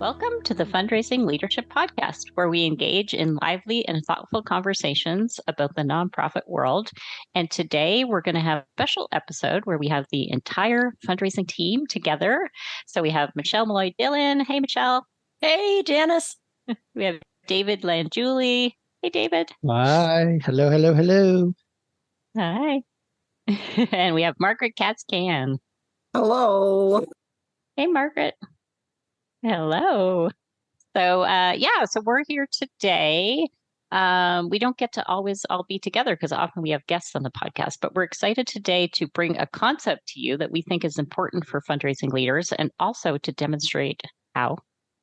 Welcome to the Fundraising Leadership Podcast, where we engage in lively and thoughtful conversations about the nonprofit world. And today we're going to have a special episode where we have the entire fundraising team together. So we have Michelle Malloy-Dillon. Hey, Michelle. Hey, Janice. We have David Landjuli. Hey, David. Hi. Hello, hello, hello. Hi. And we have Margaret Katz-Can. Hello. Hey, Margaret. Hello. So we're here today. We don't get to always all be together because often we have guests on the podcast, but we're excited today to bring a concept to you that we think is important for fundraising leaders and also to demonstrate how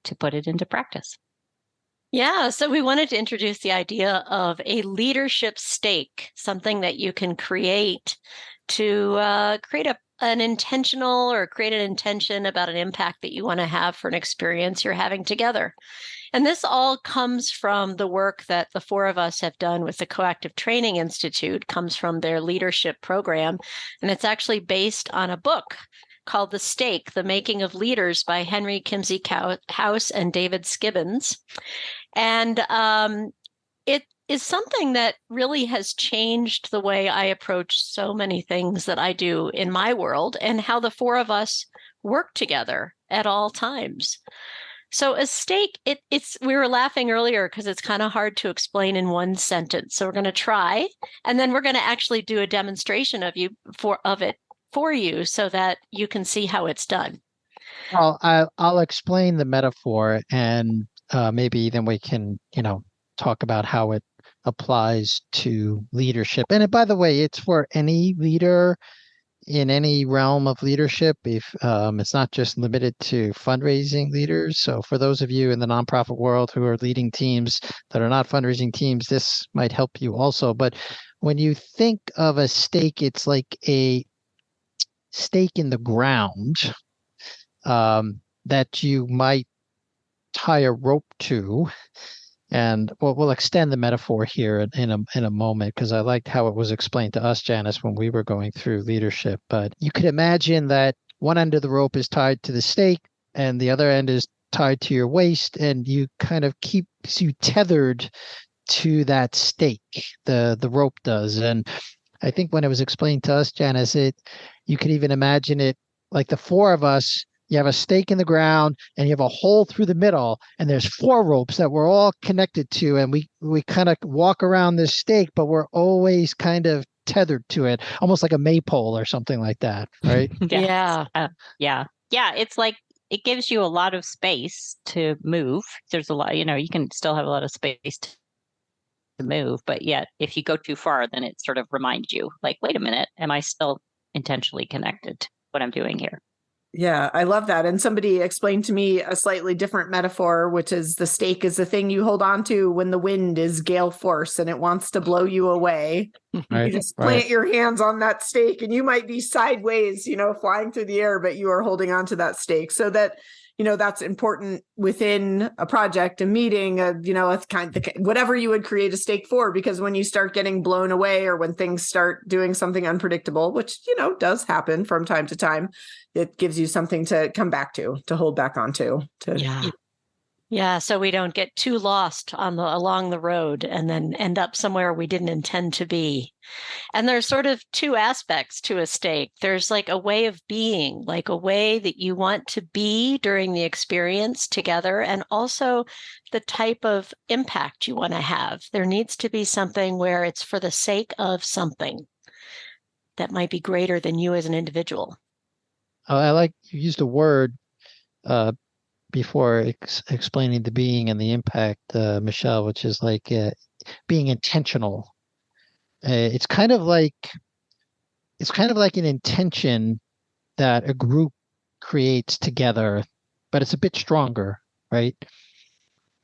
to put it into practice. Yeah, so we wanted to introduce the idea of a leadership stake, something that you can create to create an intentional or create an intention about an impact that you want to have for an experience you're having together. And this all comes from the work that the four of us have done with the Coactive Training Institute, comes from their leadership program. And it's actually based on a book called The Stake, The Making of Leaders by Henry Kimsey-House and David Skibbons. And it is something that really has changed the way I approach so many things that I do in my world and how the four of us work together at all times. So a stake, we were laughing earlier because it's kind of hard to explain in one sentence. So we're going to try, and then we're going to actually do a demonstration of it for you so that you can see how it's done. Well, I'll explain the metaphor, and maybe then we can, talk about how it applies to leadership. And by the way, it's for any leader in any realm of leadership. If it's not just limited to fundraising leaders. So for those of you in the nonprofit world who are leading teams that are not fundraising teams, this might help you also. But when you think of a stake, it's like a stake in the ground that you might tie a rope to. And we'll extend the metaphor here in a moment, because I liked how it was explained to us, Janice, when we were going through leadership. But you could imagine that one end of the rope is tied to the stake and the other end is tied to your waist, and you kind of keeps you tethered to that stake. The rope does. And I think when it was explained to us, Janice, you could even imagine it like the four of us. You have a stake in the ground and you have a hole through the middle, and there's four ropes that we're all connected to, and we kind of walk around this stake, but we're always kind of tethered to it, almost like a maypole or something like that, right? Yeah. Yeah. It's like it gives you a lot of space to move. There's a lot, you can still have a lot of space to move, but yet if you go too far, then it sort of reminds you, like, wait a minute, am I still intentionally connected to what I'm doing here? Yeah, I love that. And somebody explained to me a slightly different metaphor, which is the stake is the thing you hold on to when the wind is gale force and it wants to blow you away. Right, you just plant your hands on that stake, and you might be sideways, flying through the air, but you are holding on to that stake. So that, that's important within a project, a meeting, a kind of whatever you would create a stake for, because when you start getting blown away or when things start doing something unpredictable, which, does happen from time to time, it gives you something to come back to hold back onto. Yeah, so we don't get too lost along the road and then end up somewhere we didn't intend to be. And there's sort of two aspects to a stake. There's like a way of being, like a way that you want to be during the experience together, and also the type of impact you want to have. There needs to be something where it's for the sake of something that might be greater than you as an individual. I like you used a word before explaining the being and the impact, Michelle, which is like being intentional. It's kind of like an intention that a group creates together, but it's a bit stronger, right?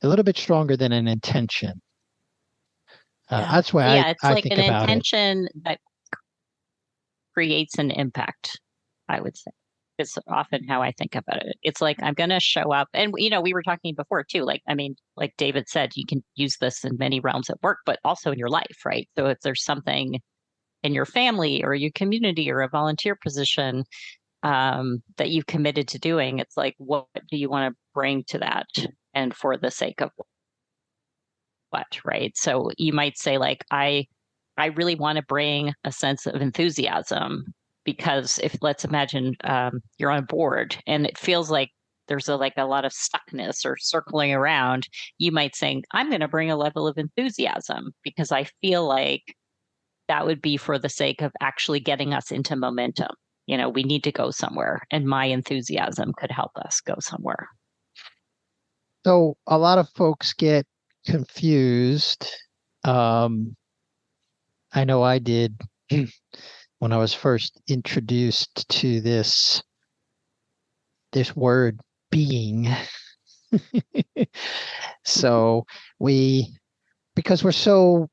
A little bit stronger than an intention. That's why it's I like think an about intention that creates an impact, I would say. It's often how I think about it. It's like, I'm going to show up. And, we were talking before too, like David said, you can use this in many realms at work, but also in your life, right? So if there's something in your family or your community or a volunteer position, that you've committed to doing. It's like, what do you want to bring to that? And for the sake of what, right? So you might say, like, I really want to bring a sense of enthusiasm, because if, let's imagine, you're on a board and it feels like there's a lot of stuckness or circling around, you might say, I'm going to bring a level of enthusiasm because I feel like that would be for the sake of actually getting us into momentum. We need to go somewhere, and my enthusiasm could help us go somewhere. So a lot of folks get confused. I know I did when I was first introduced to this word being. So because we're so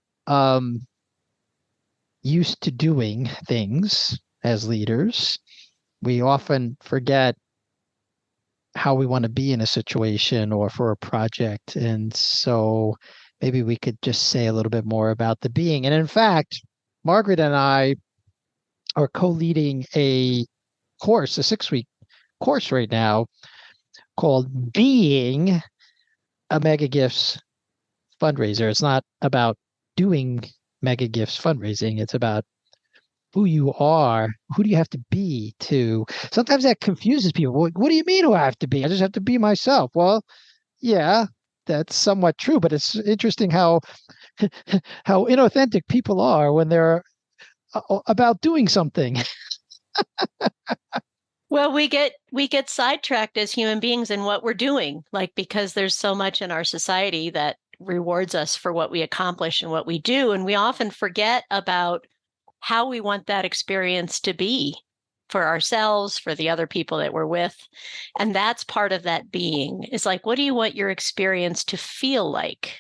used to doing things as leaders, we often forget how we want to be in a situation or for a project. And so maybe we could just say a little bit more about the being. And in fact, Margaret and I are co-leading a 6-week course right now called Being a Mega Gifts Fundraiser. It's not about doing Mega Gifts fundraising. It's about who you are. Who do you have to be to? Sometimes that confuses people. What do you mean who I have to be? I just have to be myself. Well, yeah, that's somewhat true, but it's interesting how inauthentic people are when they're about doing something. Well, we get sidetracked as human beings in what we're doing, like, because there's so much in our society that rewards us for what we accomplish and what we do, and we often forget about how we want that experience to be for ourselves, for the other people that we're with. And that's part of that being. It's like, what do you want your experience to feel like?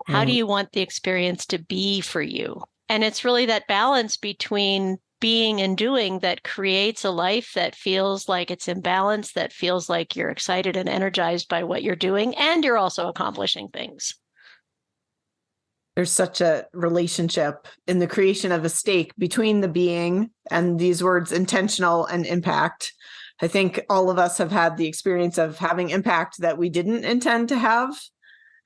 How do you want the experience to be for you? And it's really that balance between being and doing that creates a life that feels like it's in balance, that feels like you're excited and energized by what you're doing, and you're also accomplishing things. There's such a relationship in the creation of a stake between the being and these words intentional and impact. I think all of us have had the experience of having impact that we didn't intend to have.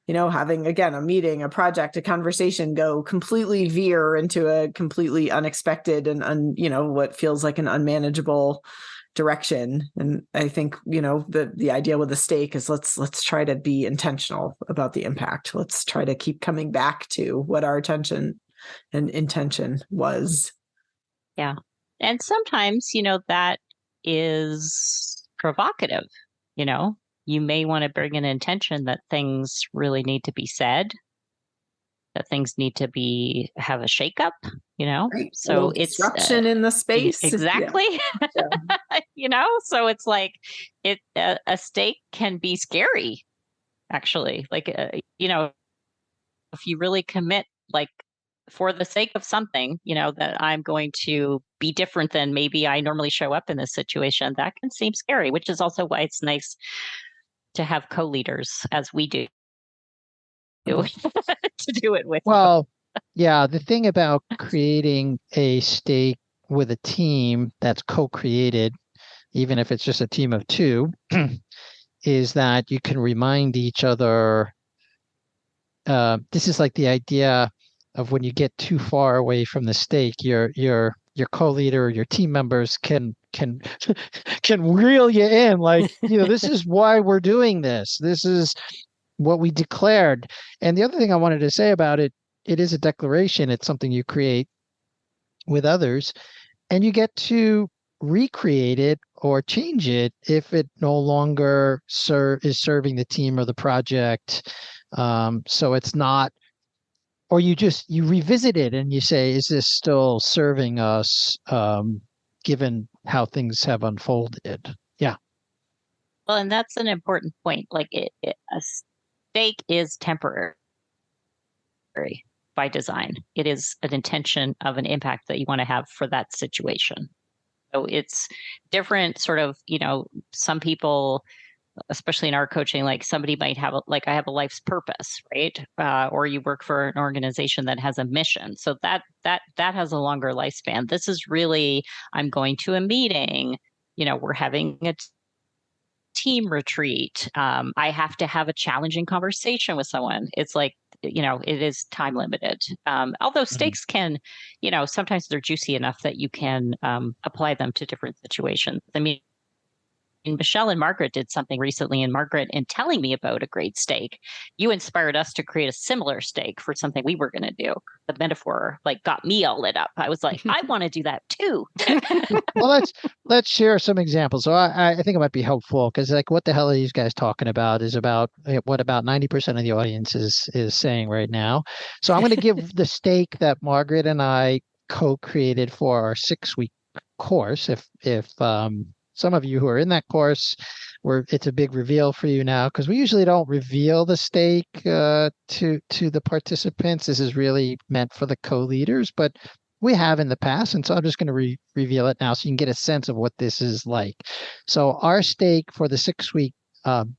Having, again, a meeting, a project, a conversation go completely veer into a completely unexpected and what feels like an unmanageable direction. And I think, the idea with the stake is let's try to be intentional about the impact. Let's try to keep coming back to what our attention and intention was. Yeah. And sometimes, that is provocative. You may want to bring an intention that things really need to be said, that things need to have a shakeup, Right. So it's disruption in the space. Exactly. Yeah. So it's like a stake can be scary, actually. Like, if you really commit, like, for the sake of something, that I'm going to be different than maybe I normally show up in this situation, that can seem scary, which is also why it's nice to have co-leaders, as we do, to do it with. Well, yeah, the thing about creating a stake with a team that's co-created, even if it's just a team of two, is that you can remind each other. This is like the idea of when you get too far away from the stake, your co-leader, your team members can reel you in, like, this is why we're doing this. This is what we declared. And the other thing I wanted to say about it, it is a declaration. It's something you create with others, and you get to recreate it or change it if it no longer is serving the team or the project. So it's not, or you revisit it and you say, is this still serving us, given how things have unfolded? Yeah. Well, and that's an important point. Like, a stake is temporary by design. It is an intention of an impact that you want to have for that situation. So it's different, sort of, some people especially in our coaching, like somebody might have like, I have a life's purpose, right? Or you work for an organization that has a mission. So that has a longer lifespan. This is really, I'm going to a meeting, we're having a team retreat. I have to have a challenging conversation with someone. It's like, it is time limited. Although stakes can, sometimes they're juicy enough that you can apply them to different situations. I mean, Michelle and Margaret did something recently, and Margaret, in telling me about a great stake, you inspired us to create a similar stake for something we were going to do. The metaphor got me all lit up. I was like, I want to do that too. Well, let's share some examples. So I think it might be helpful because what the hell are these guys talking about is about what about 90% of the audience is saying right now. So I'm going to give the stake that Margaret and I co-created for our 6-week course. If some of you who are in that course, it's a big reveal for you now because we usually don't reveal the stake to the participants. This is really meant for the co-leaders, but we have in the past, and so I'm just going to reveal it now so you can get a sense of what this is like. So our stake for the 6-week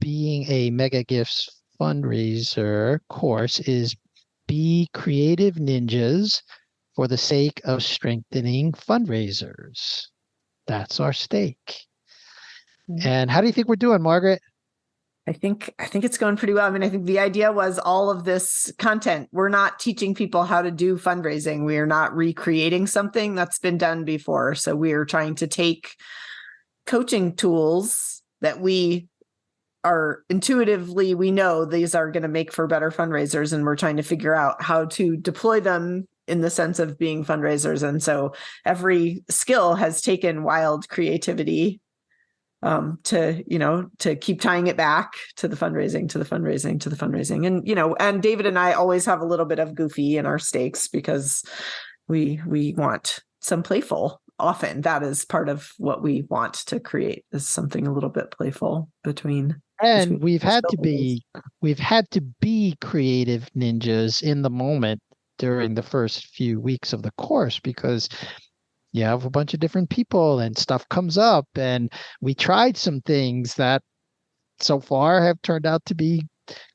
Being a Mega Gifts fundraiser course is be creative ninjas for the sake of strengthening fundraisers. That's our stake. And how do you think we're doing, Margaret? I think it's going pretty well. I mean, I think the idea was all of this content. We're not teaching people how to do fundraising. We are not recreating something that's been done before. So we are trying to take coaching tools that we are intuitively, we know these are going to make for better fundraisers, and we're trying to figure out how to deploy them in the sense of being fundraisers. And so every skill has taken wild creativity to keep tying it back to the fundraising. And David and I always have a little bit of goofy in our stakes because we want some playful. Often that is part of what we want to create, is something a little bit playful between. And we've had to be creative ninjas in the moment during the first few weeks of the course because you have a bunch of different people and stuff comes up, and we tried some things that so far have turned out to be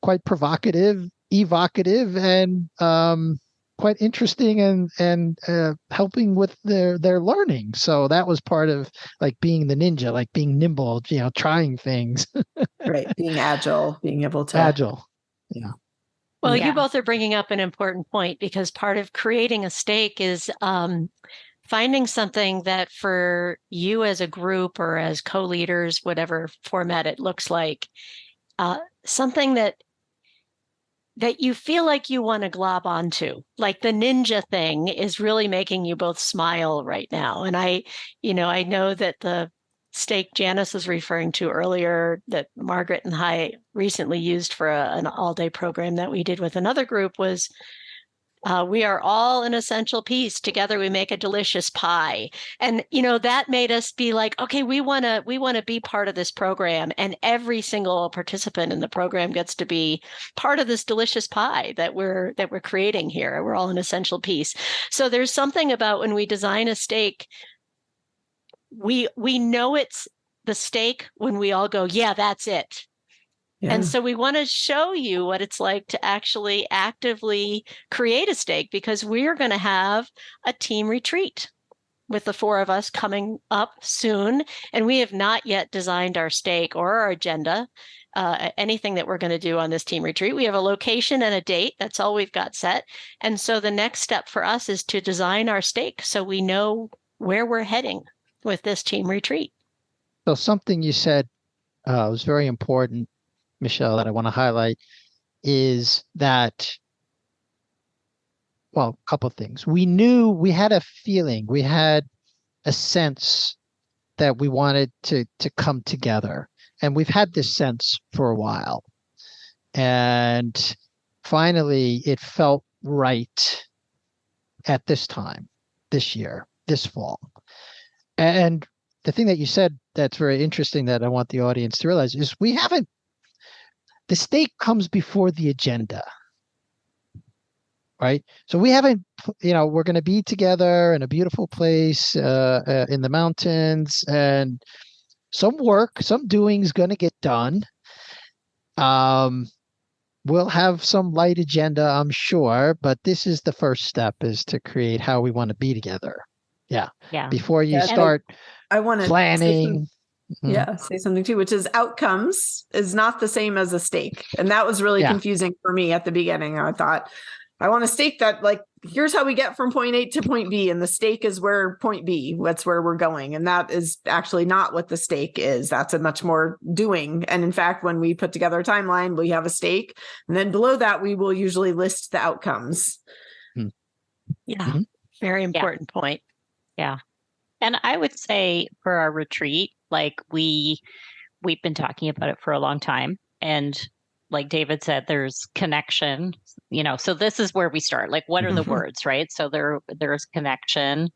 quite provocative, evocative, and quite interesting and helping with their learning. So that was part of being the ninja, being nimble, trying things. Right. Being agile, being able to. Agile. Yeah. Well, you both are bringing up an important point because part of creating a stake is finding something that for you as a group or as co-leaders, whatever format it looks like, something that you feel like you want to glob onto. Like the ninja thing is really making you both smile right now. And I know that the stake Janice was referring to earlier that Margaret and I recently used for an all-day program that we did with another group was we are all an essential piece. Together we make a delicious pie. And, that made us be like, okay, we want to be part of this program. And every single participant in the program gets to be part of this delicious pie that we're creating here. We're all an essential piece. So there's something about when we design a stake, we know it's the stake when we all go, yeah, that's it. Yeah. And so we want to show you what it's like to actually actively create a stake because we're going to have a team retreat with the 4 of us coming up soon. And we have not yet designed our stake or our agenda, anything that we're going to do on this team retreat. We have a location and a date. That's all we've got set. And so the next step for us is to design our stake so we know where we're heading with this team retreat. So something you said was very important, Michelle, that I want to highlight is that, well, a couple of things. We had a feeling, we had a sense that we wanted to come together. And we've had this sense for a while. And finally, it felt right at this time, this year, this fall. And the thing that you said that's very interesting that I want the audience to realize is the stake comes before the agenda, right? So we haven't, we're going to be together in a beautiful place in the mountains, and some doing is going to get done. We'll have some light agenda, I'm sure, but this is the first step, is to create how we want to be together. Yeah. Yeah. Before you Yeah, start I want to planning. say something too, which is outcomes is not the same as a stake. And that was really Yeah. confusing for me at the beginning. I thought, I want a stake that, like, here's how we get from point A to point B, and the stake is where point B, that's where we're going. And that is actually not what the stake is. That's a much more doing. And in fact, when we put together a timeline, we have a stake. And then below that, we will usually list the outcomes. Yeah. Very important point. Yeah. And I would say for our retreat, like we've been talking about it for a long time. And like David said, there's connection, so this is where we start. Like, what are the words, right? So there's connection.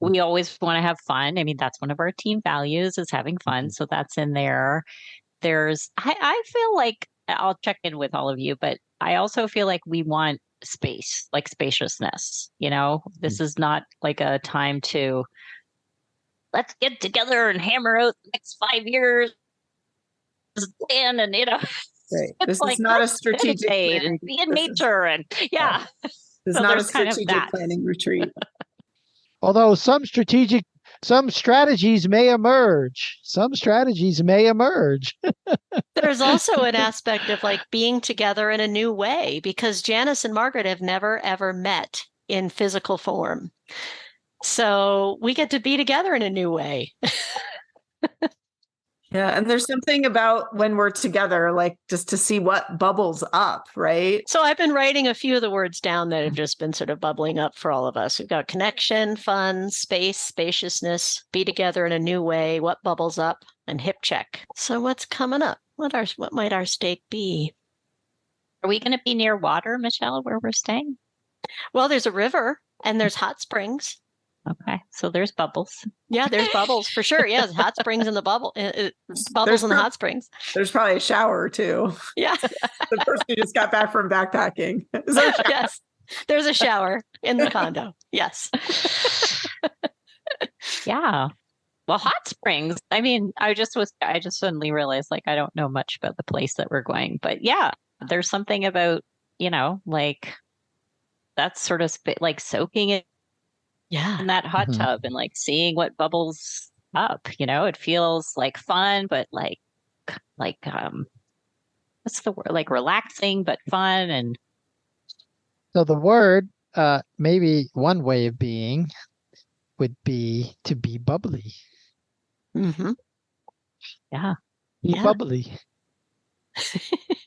We always want to have fun. I mean, that's one of our team values, is having fun. So that's in there. I feel like, I'll check in with all of you, but I also feel like we want space, like spaciousness. This is not like a time to, let's get together and hammer out the next 5 years plan, and Right. it's This like, is not a strategic meditate planning. and be in nature, and This is So not a there's kind of strategic that. planning retreat. Although some strategies may emerge. There's also an aspect of like being together in a new way, because Janice and Margaret have never, ever met in physical form. So we get to be together in a new way. Yeah. And there's something about when we're together, like just to see what bubbles up, right? So I've been writing a few of the words down that have just been sort of bubbling up for all of us. We've got connection, fun, space, spaciousness, be together in a new way, what bubbles up, and hip check. So what's coming up? What might our stake be? Are we going to be near water, Michelle, where we're staying? Well, there's a river and there's hot springs. Okay, so there's bubbles. Yeah, there's bubbles for sure. Yeah, hot springs in the bubbles in the hot springs. There's probably a shower too. Yeah. The person who just got back from backpacking. Is there a shower? Yes, there's a shower in the condo. Yes. Yeah. Well, hot springs. I mean, I just suddenly realized, like, I don't know much about the place that we're going, but yeah, there's something about, like, that's sort of like soaking it in that hot tub and like seeing what bubbles up. It feels like fun, but like what's the word? Like relaxing, but fun. And So the word, maybe one way of being would be to be bubbly. Mm-hmm. Yeah. Be bubbly.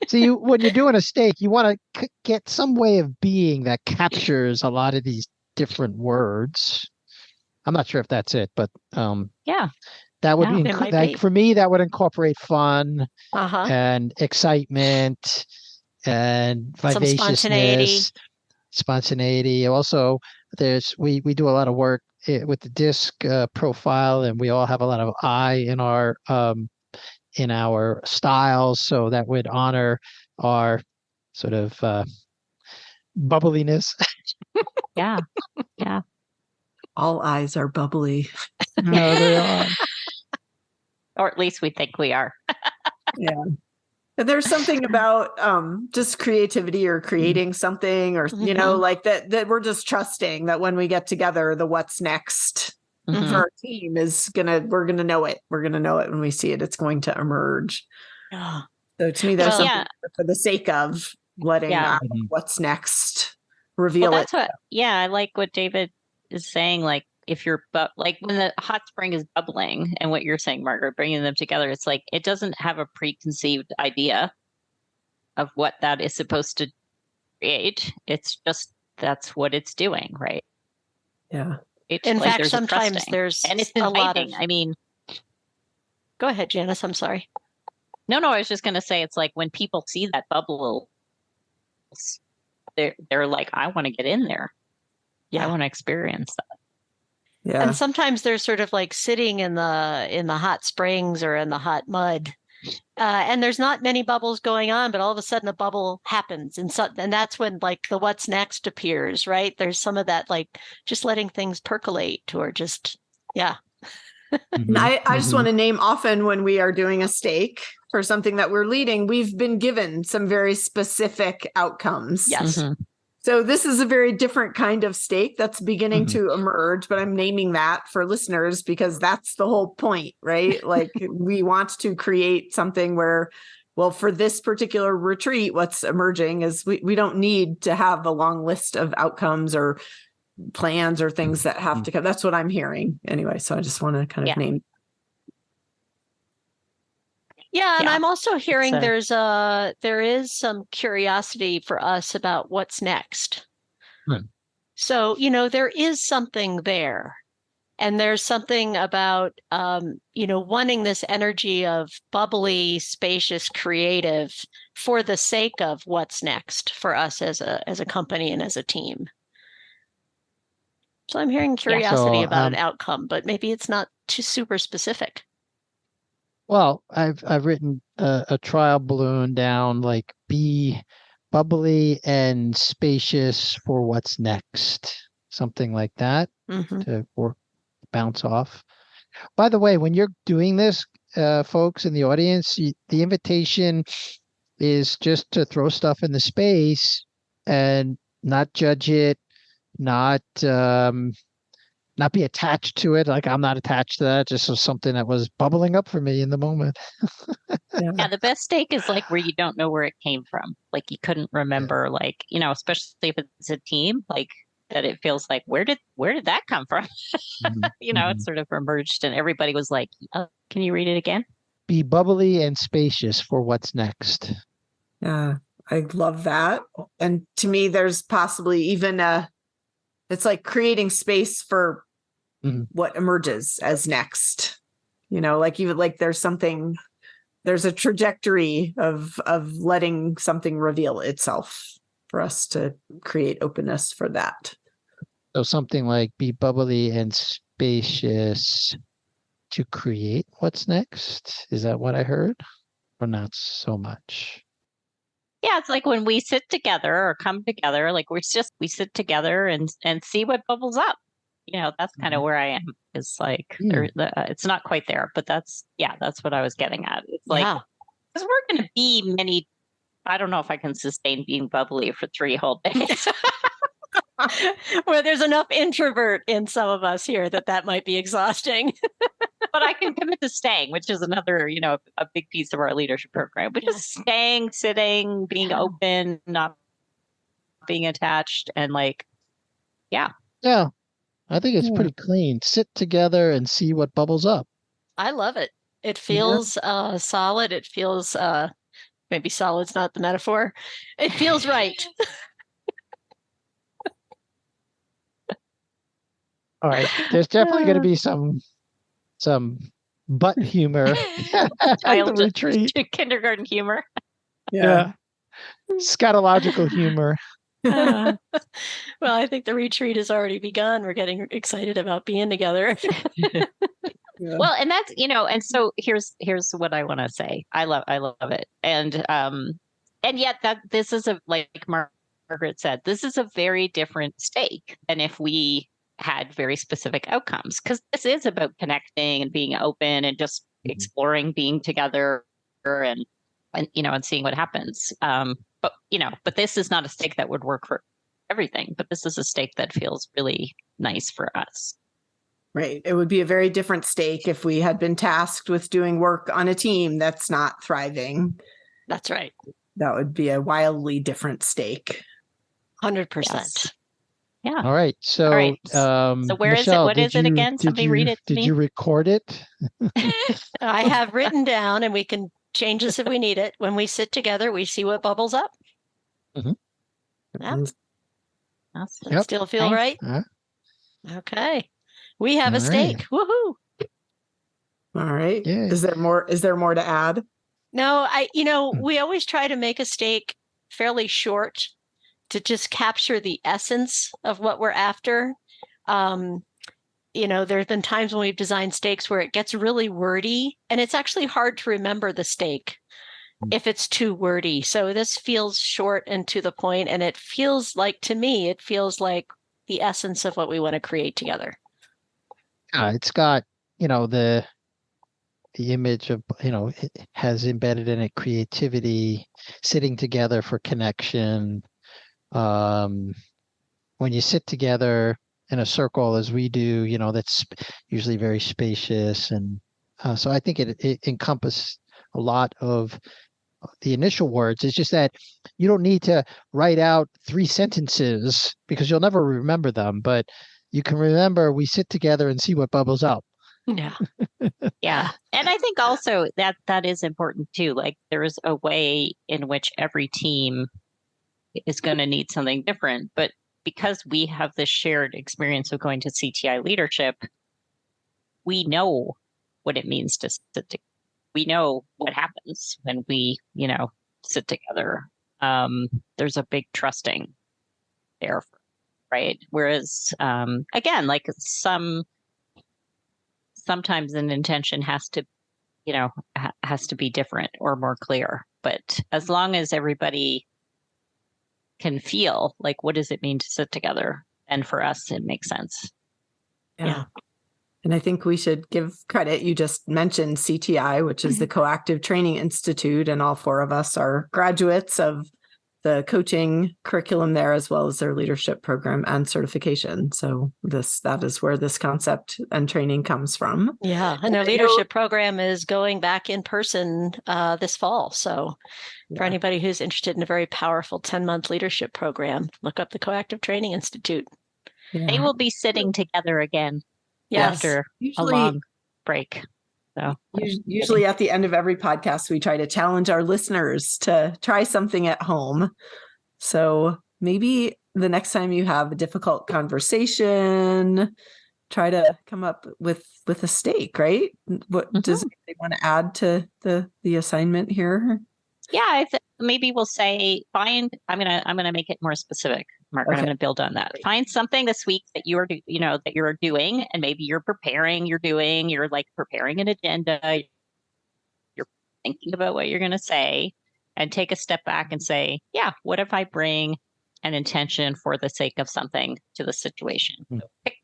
So when you're doing a stake, you want to get some way of being that captures a lot of these different words. I'm not sure if that's it, but that would be for me. That would incorporate fun and excitement and vivaciousness, spontaneity. Also, we do a lot of work with the disc profile, and we all have a lot of I in our styles, so that would honor our sort of bubbliness. Yeah. All eyes are bubbly. No, they are. Or at least we think we are. Yeah. And there's something about just creativity or creating something, or like that we're just trusting that when we get together, the what's next for our team we're gonna know it. We're gonna know it when we see it. It's going to emerge. Yeah. So to me, there's something for the sake of letting what's next reveal it. I like what David is saying. Like, if you're like when the hot spring is bubbling, and what you're saying, Margaret, bringing them together, it's like it doesn't have a preconceived idea of what that is supposed to create. It's just that's what it's doing, right? Yeah. In fact, sometimes there's and it's inviting. I mean, go ahead, Janice. I'm sorry. No, I was just going to say, it's like when people see that bubble, they're like, I want to get in there. Yeah, I want to experience that. Yeah. And sometimes they're sort of like sitting in the hot springs or in the hot mud, and there's not many bubbles going on, but all of a sudden a bubble happens, and that's when like the what's next appears, right? There's some of that, like just letting things percolate, or just And I just want to name, often when we are doing a stake for something that we're leading, we've been given some very specific outcomes. Yes. So this is a very different kind of stake that's beginning to emerge, but I'm naming that for listeners because that's the whole point, right? Like we want to create something where, well, for this particular retreat, what's emerging is we don't need to have a long list of outcomes or plans or things that have to come. That's what I'm hearing anyway. So I just want to kind of name. Yeah, and I'm also hearing there is some curiosity for us about what's next. So, there is something there. And there's something about wanting this energy of bubbly, spacious, creative for the sake of what's next for us as a company and as a team. So I'm hearing curiosity about an outcome, but maybe it's not too super specific. Well, I've written a trial balloon down, like be bubbly and spacious for what's next, something like that to bounce off. By the way, when you're doing this, folks in the audience, the invitation is just to throw stuff in the space and not judge it, not be attached to it. Like I'm not attached to that. Just something that was bubbling up for me in the moment. Yeah, the best steak is like where you don't know where it came from. Like you couldn't remember, like, especially if it's a team, like that it feels like, where did that come from? It sort of emerged and everybody was like, can you read it again? Be bubbly and spacious for what's next. Yeah, I love that. And to me, there's possibly even it's like creating space for what emerges as next, like even like there's a trajectory of letting something reveal itself for us to create openness for that. So something like be bubbly and spacious to create what's next. Is that what I heard? Or not so much? Yeah, it's like when we sit together or come together, like we sit together and see what bubbles up. That's kind of where I am. It's like it's not quite there, but that's what I was getting at. It's like because we're going to be I don't know if I can sustain being bubbly for 3 whole days. Well, there's enough introvert in some of us here that might be exhausting. But I can commit to staying, which is another, a big piece of our leadership program, which is staying, sitting, being open, not being attached, and like, Yeah, I think it's pretty clean. Sit together and see what bubbles up. I love it. It feels solid. It feels maybe solid's not the metaphor. It feels right. All right. There's definitely going to be some butt humor at the retreat. Kindergarten humor. Yeah. Scatological humor. Well, I think the retreat has already begun. We're getting excited about being together. Well, and that's, and so here's what I want to say. I love it. And yet that this is like Margaret said, this is a very different stake than if we had very specific outcomes, because this is about connecting and being open and just exploring being together and seeing what happens. But this is not a stake that would work for everything, but this is a stake that feels really nice for us. Right. It would be a very different stake if we had been tasked with doing work on a team that's not thriving. That's right. That would be a wildly different stake. 100%. Yes. Yeah. All right. So, so where Michelle, is it? What is it again? Somebody read it to me. Did you record it? I have written down, and we can change this if we need it. When we sit together, we see what bubbles up. Yeah. That still feel right? Okay. We have a stake. Woohoo. All right. Yeah. Is there more to add? No, we always try to make a stake fairly short to just capture the essence of what we're after. There's been times when we've designed stakes where it gets really wordy, and it's actually hard to remember the stake if it's too wordy. So this feels short and to the point, and it feels like the essence of what we want to create together. It's got, the image of, it has embedded in it creativity, sitting together for connection. When you sit together in a circle as we do, that's usually very spacious. And so I think it encompassed a lot of the initial words. It's just that you don't need to write out 3 sentences because you'll never remember them, but you can remember we sit together and see what bubbles up. Yeah. Yeah. And I think also that is important too. Like there is a way in which every team is going to need something different, but because we have this shared experience of going to CTI leadership, we know what it means to sit together. We know what happens when we, sit together. There's a big trusting there, right? Whereas, again, like sometimes an intention has to be different or more clear. But as long as everybody can feel like, what does it mean to sit together? And for us, it makes sense. Yeah. And I think we should give credit. You just mentioned CTI, which is the Coactive Training Institute, and all 4 of us are graduates of the coaching curriculum there, as well as their leadership program and certification. So that is where this concept and training comes from. Yeah. And their leadership program is going back in person this fall. So for anybody who's interested in a very powerful 10-month leadership program, look up the Coactive Training Institute. Yeah. They will be sitting together again after a long break. So usually at the end of every podcast, we try to challenge our listeners to try something at home. So maybe the next time you have a difficult conversation, try to come up with a stake, right? What does anybody want to add to the assignment here? Yeah, maybe we'll say I'm gonna make it more specific, Margaret. I'm gonna build on that. Find something this week that you're doing, and maybe you're preparing. You're like preparing an agenda. You're thinking about what you're gonna say, and take a step back and say, yeah, what if I bring an intention for the sake of something to the situation? So pick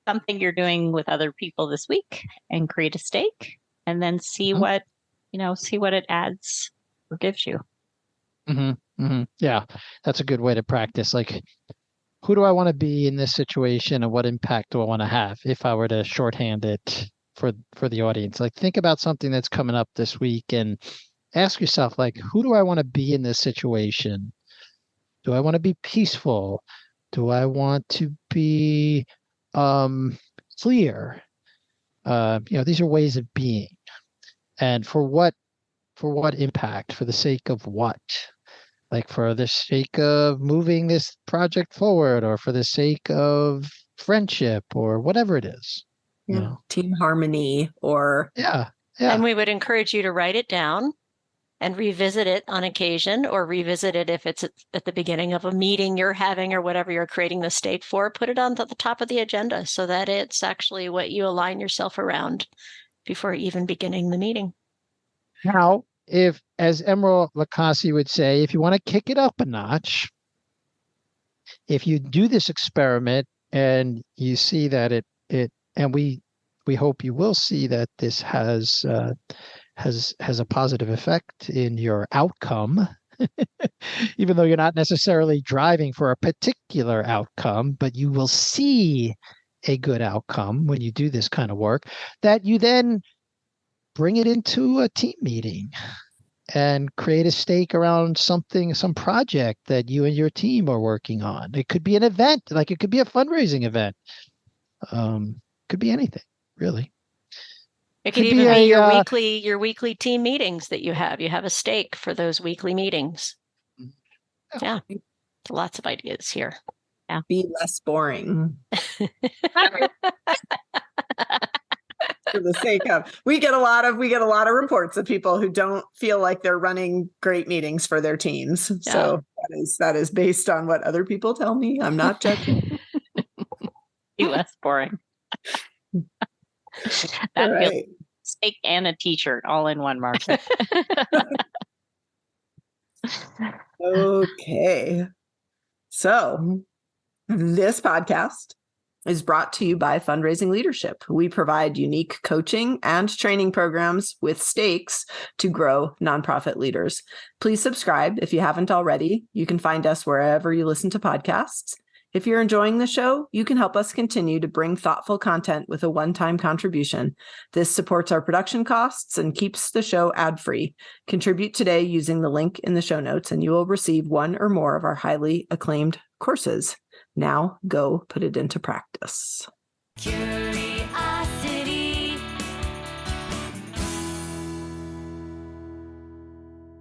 something you're doing with other people this week and create a stake, and then see what it adds or gives you. Yeah, that's a good way to practice. Like, who do I want to be in this situation, and what impact do I want to have? If I were to shorthand it for the audience, like, think about something that's coming up this week and ask yourself, like, who do I want to be in this situation? Do I want to be peaceful? Do I want to be clear? These are ways of being, and for what impact? For the sake of what? Like, for the sake of moving this project forward, or for the sake of friendship, or whatever it is. Team harmony, or And we would encourage you to write it down and revisit it on occasion, or revisit it if it's at the beginning of a meeting you're having or whatever you're creating the stake for. Put it on the top of the agenda so that it's actually what you align yourself around before even beginning the meeting. Now, if, as Emerald Lacassie would say, if you want to kick it up a notch, if you do this experiment and you see that it and we hope you will see that this has a positive effect in your outcome, even though you're not necessarily driving for a particular outcome, but you will see a good outcome when you do this kind of work, that you then bring it into a team meeting and create a stake around some project that you and your team are working on. It could be an event, like it could be a fundraising event. Could be anything, really. It could even be your weekly team meetings that you have. You have a stake for those weekly meetings. Yeah. Lots of ideas here. Yeah. Be less boring. For the sake of, we get a lot of reports of people who don't feel like they're running great meetings for their teams. Yeah. So that is based on what other people tell me. I'm not judging. Be less boring. That feels steak and a t-shirt all in one, Margaret. Okay. So this podcast is brought to you by Fundraising Leadership. We provide unique coaching and training programs with stakes to grow nonprofit leaders. Please subscribe if you haven't already. You can find us wherever you listen to podcasts. If you're enjoying the show, you can help us continue to bring thoughtful content with a one-time contribution. This supports our production costs and keeps the show ad-free. Contribute today using the link in the show notes, and you will receive one or more of our highly acclaimed courses. Now go put it into practice.